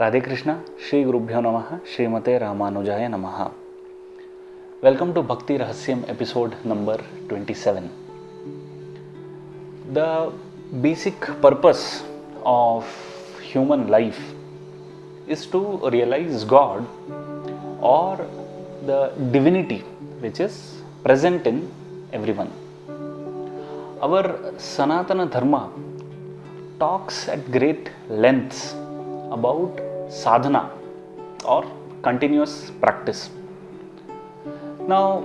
Radhe Krishna, Shri Gurubhyo Namaha, Srimate Ramanujaya Namaha. Welcome to Bhakti Rahasyam episode number 27. The basic purpose of human life is to realize God or the divinity which is present in everyone. Our Sanatana Dharma talks at great lengths about sadhana or continuous practice. Now,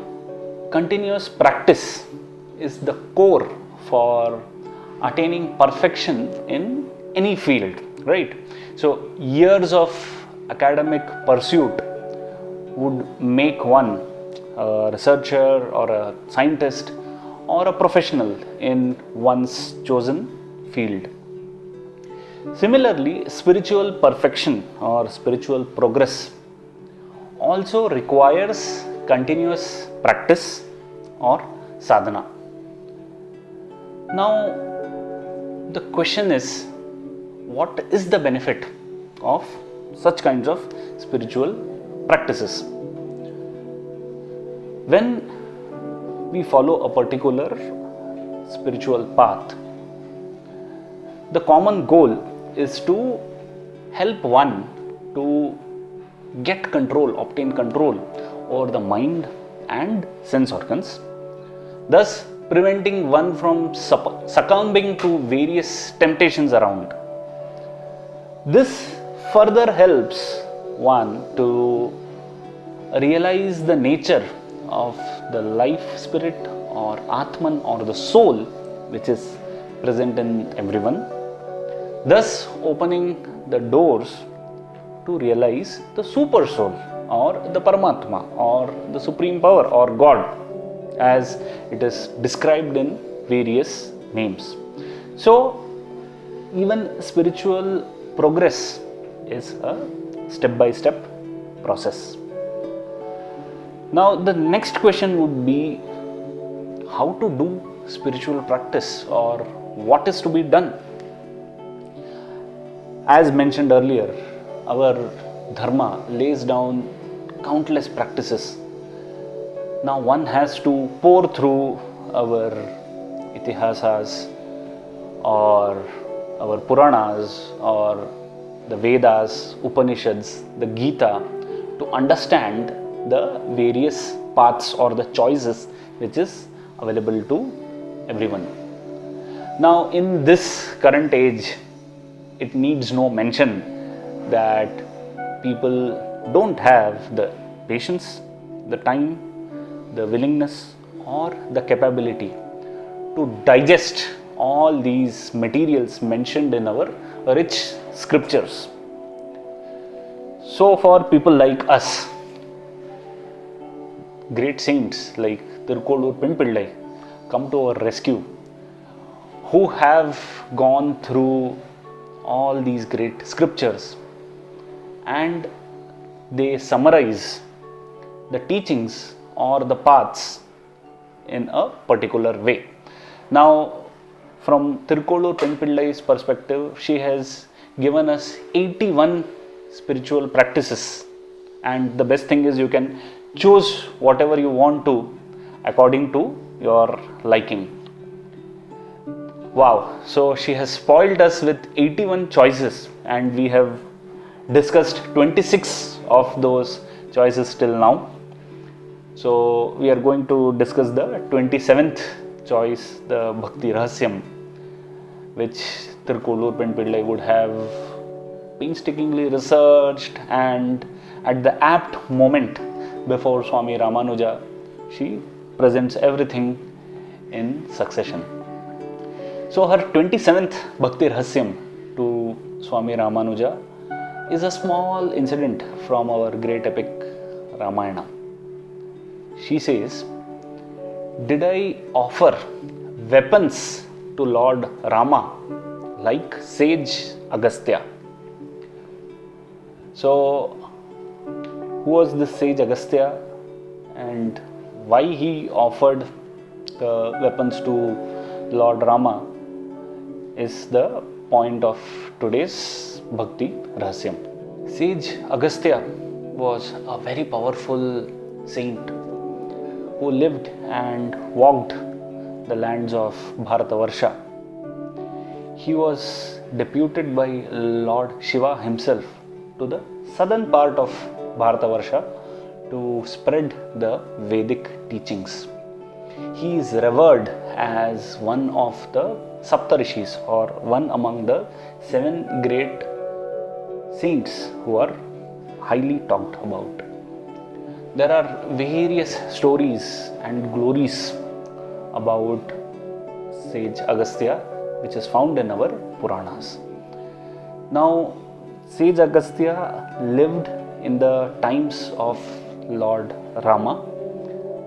continuous practice is the core for attaining perfection in any field, right? So, years of academic pursuit would make one a researcher or a scientist or a professional in one's chosen field. Similarly, spiritual perfection or spiritual progress also requires continuous practice or sadhana. Now, the question is, what is the benefit of such kinds of spiritual practices? When we follow a particular spiritual path, the common goal is to help one to get control, obtain control over the mind and sense organs, thus preventing one from succumbing to various temptations around. This further helps one to realize the nature of the life spirit or Atman or the soul which is present in everyone, thus opening the doors to realize the super soul or the Paramatma or the supreme power or God as it is described in various names. So even spiritual progress is a step-by-step process. Now the next question would be how to do spiritual practice or what is to be done. As mentioned earlier, our dharma lays down countless practices. Now one has to pore through our itihasas or our Puranas or the Vedas, Upanishads, the Gita to understand the various paths or the choices which is available to everyone. Now in this current age, it needs no mention that people don't have the patience, the time, the willingness or the capability to digest all these materials mentioned in our rich scriptures. So for people like us, great saints like Tirukkolur Penpillai come to our rescue, who have gone through all these great scriptures and they summarize the teachings or the paths in a particular way. Now, from Tirukkolur Penpillai's perspective, she has given us 81 spiritual practices, and the best thing is you can choose whatever you want to according to your liking. Wow, so she has spoiled us with 81 choices and we have discussed 26 of those choices till now. So we are going to discuss the 27th choice, the Bhakti Rahasyam, which Tirukkolur Penpillai would have painstakingly researched, and at the apt moment before Swami Ramanuja, she presents everything in succession. So her 27th Bhakti Rahasyam to Swami Ramanuja is a small incident from our great epic Ramayana. She says, "Did I offer weapons to Lord Rama like sage Agastya?" So, who was this sage Agastya and why he offered the weapons to Lord Rama is the point of today's Bhakti Rahasyam. Sage Agastya was a very powerful saint who lived and walked the lands of Bharatavarsha. He was deputed by Lord Shiva himself to the southern part of Bharatavarsha to spread the Vedic teachings. He is revered as one of the Saptarishis, or one among the 7 great saints who are highly talked about. There are various stories and glories about Sage Agastya which is found in our Puranas. Now, Sage Agastya lived in the times of Lord Rama.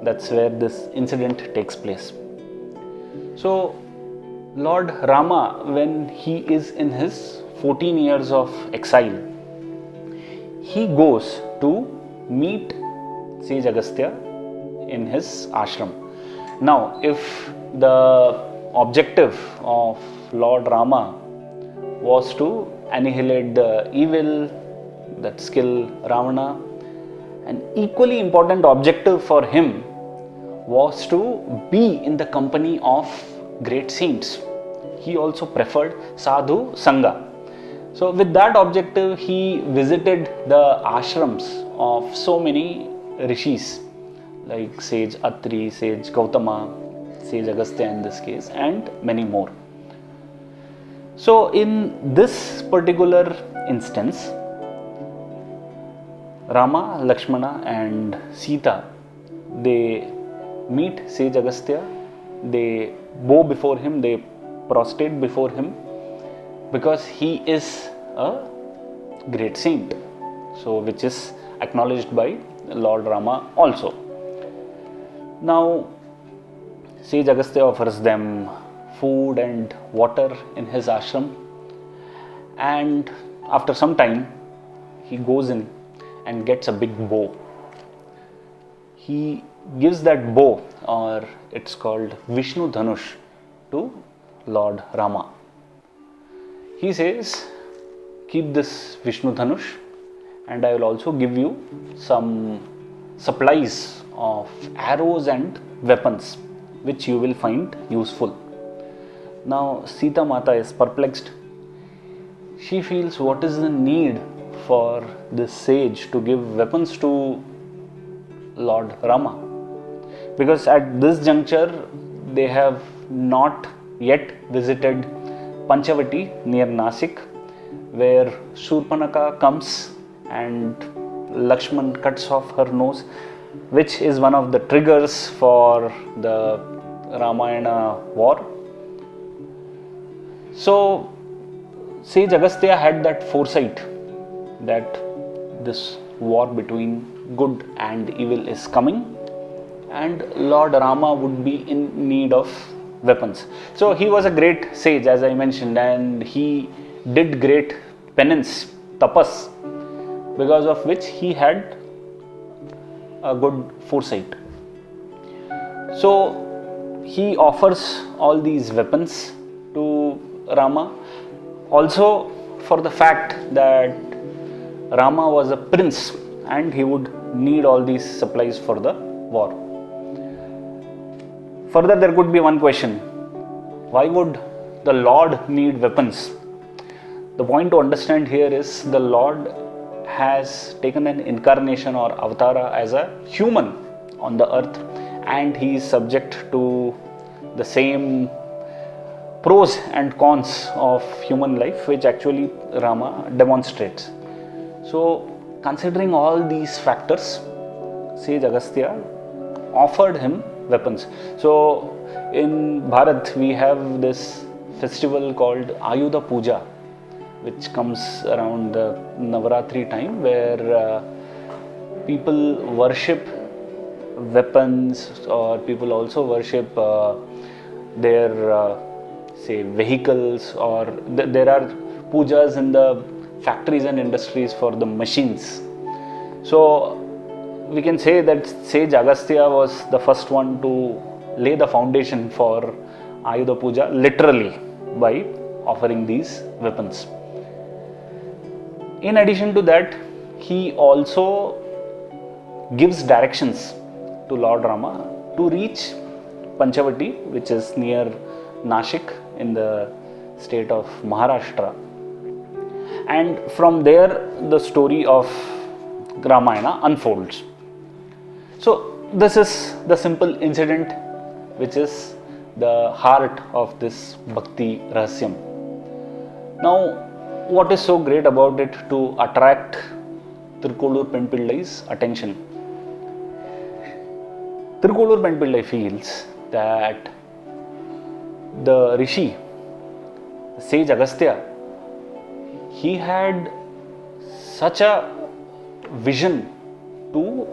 That's where this incident takes place. So, Lord Rama, when he is in his 14 years of exile, he goes to meet Sage Agastya in his ashram. Now, if the objective of Lord Rama was to annihilate the evil, that skill Ravana, an equally important objective for him was to be in the company of great saints. He also preferred sadhu sangha. So with that objective, he visited the ashrams of so many rishis like Sage Atri, Sage Gautama, Sage Agastya in this case, and many more. So in this particular instance, Rama, Lakshmana and Sita, they meet Sage Agastya, they bow before him, they prostrate before him because he is a great saint, so which is acknowledged by Lord Rama also. Now, Sage Agastya offers them food and water in his ashram, and after some time he goes in and gets a big bow. He gives that bow, or it's called Vishnu Dhanush, to Lord Rama. He says, keep this Vishnu Dhanush and I will also give you some supplies of arrows and weapons which you will find useful. Now Sita Mata is perplexed. She feels, what is the need for this sage to give weapons to Lord Rama? Because at this juncture they have not yet visited Panchavati near Nasik, where Shurpanaka comes and Lakshman cuts off her nose, which is one of the triggers for the Ramayana war. So Sage Agastya had that foresight that this war between good and evil is coming and Lord Rama would be in need of weapons. So he was a great sage, as I mentioned, and he did great penance, tapas, because of which he had a good foresight. So he offers all these weapons to Rama, also for the fact that Rama was a prince and he would need all these supplies for the war. Further, there could be one question: why would the Lord need weapons? The point to understand here is the Lord has taken an incarnation or avatara as a human on the earth, and he is subject to the same pros and cons of human life which actually Rama demonstrates. So considering all these factors, Sage Agastya offered him weapons. So in Bharat we have this festival called Ayudha Puja, which comes around the Navaratri time, where people worship weapons, or people also worship their say vehicles, or there are pujas in the factories and industries for the machines. So we can say that Sage Agastya was the first one to lay the foundation for Ayudha Puja, literally by offering these weapons. In addition to that, he also gives directions to Lord Rama to reach Panchavati, which is near Nashik in the state of Maharashtra. And from there, the story of Ramayana unfolds. So, this is the simple incident which is the heart of this Bhakti Rahasyam. Now, what is so great about it to attract Tirkolur Penpillai's attention? Tirkolur Penpillai feels that the Rishi, sage Agastya, he had such a vision to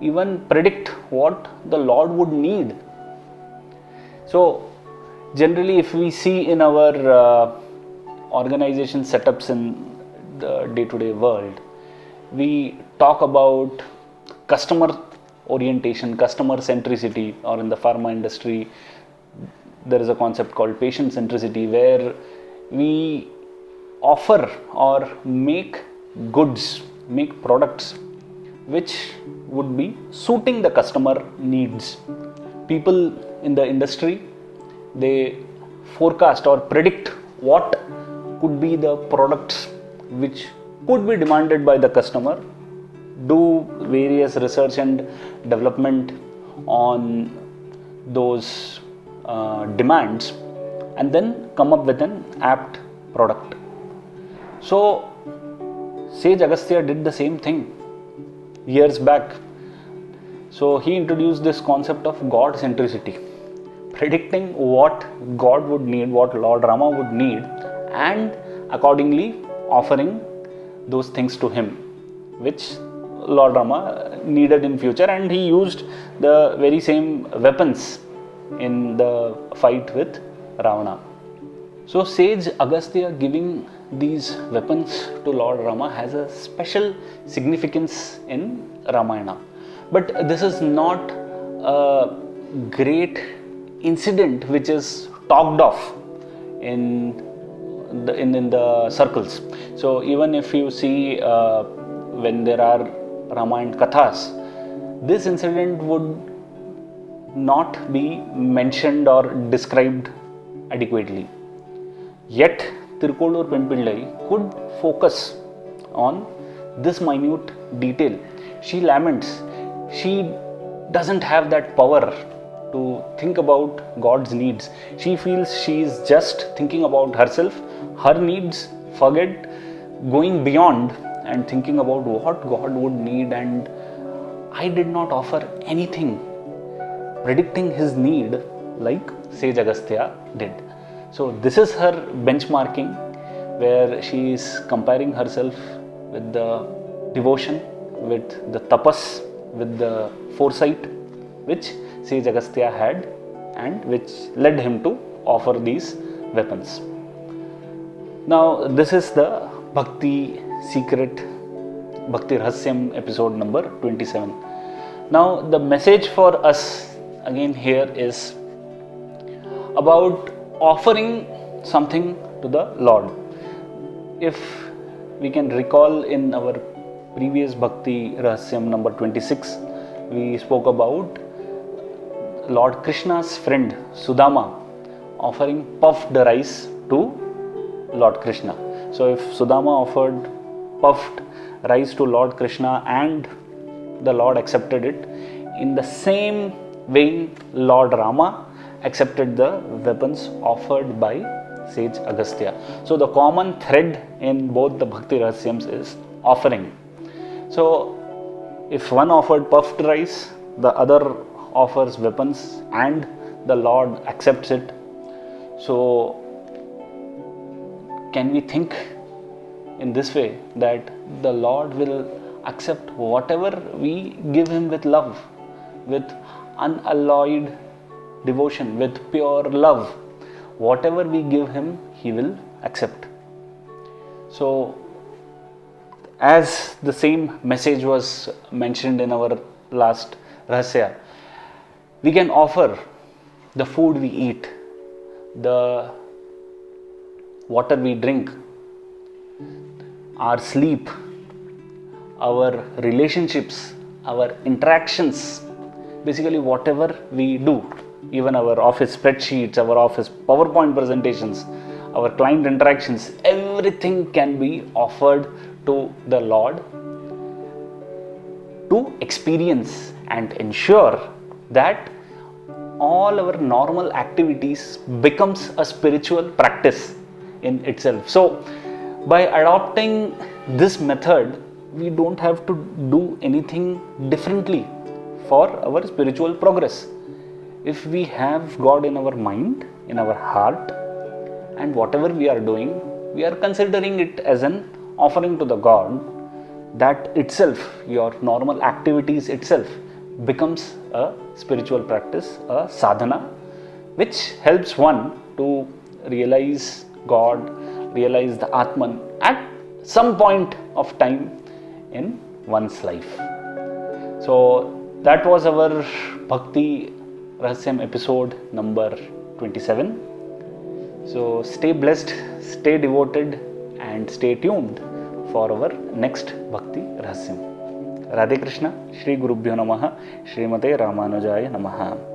even predict what the Lord would need. So, generally, if we see in our organization setups in the day-to-day world, we talk about customer orientation, customer centricity, or in the pharma industry, there is a concept called patient centricity, where we offer or make goods, make products which would be suiting the customer needs. People in the industry, they forecast or predict what could be the products which could be demanded by the customer, do various research and development on those demands, and then come up with an apt product. So, Sage Agastya did the same thing years back. So, he introduced this concept of God centricity, predicting what God would need, what Lord Rama would need, and accordingly offering those things to him, which Lord Rama needed in future, and he used the very same weapons in the fight with Ravana. So Sage Agastya giving these weapons to Lord Rama has a special significance in Ramayana. But this is not a great incident which is talked of in the circles. So even if you see when there are Ramayana Kathas, this incident would not be mentioned or described adequately. Yet Tirkolur Penpillai could focus on this minute detail. She laments. She doesn't have that power to think about God's needs. She feels she is just thinking about herself, her needs, forget going beyond and thinking about what God would need, and I did not offer anything predicting his need like Sage Agastya did. So this is her benchmarking, where she is comparing herself with the devotion, with the tapas, with the foresight which Sage Agastya had, and which led him to offer these weapons. Now this is the Bhakti Secret, Bhakti Rahasyam episode number 27. Now the message for us again here is about offering something to the Lord. If we can recall in our previous Bhakti Rahasyam number 26, we spoke about Lord Krishna's friend Sudama offering puffed rice to Lord Krishna. So if Sudama offered puffed rice to Lord Krishna and the Lord accepted it, in the same vein Lord Rama accepted the weapons offered by Sage Agastya. So the common thread in both the Bhakti Rahasyams is offering. So if one offered puffed rice, the other offers weapons, and the Lord accepts it. So can we think in this way that the Lord will accept whatever we give him with love, with unalloyed devotion, with pure love? Whatever we give him, he will accept. So as the same message was mentioned in our last Rahasya, we can offer the food we eat, the water we drink, our sleep, our relationships, our interactions, basically whatever we do, even our office spreadsheets, our office PowerPoint presentations, our client interactions, everything can be offered to the Lord to experience and ensure that all our normal activities becomes a spiritual practice in itself. So by adopting this method, we don't have to do anything differently for our spiritual progress. If we have God in our mind, in our heart, and whatever we are doing, we are considering it as an offering to the God, that itself, your normal activities itself, becomes a spiritual practice, a sadhana, which helps one to realize God, realize the Atman at some point of time in one's life. So that was our Bhakti Rahasyam episode number 27. So stay blessed, stay devoted, and stay tuned for our next Bhakti Rahasyam. Radhe Krishna, Shri Gurubhyo Namaha, Srimate Ramanujaya Namaha.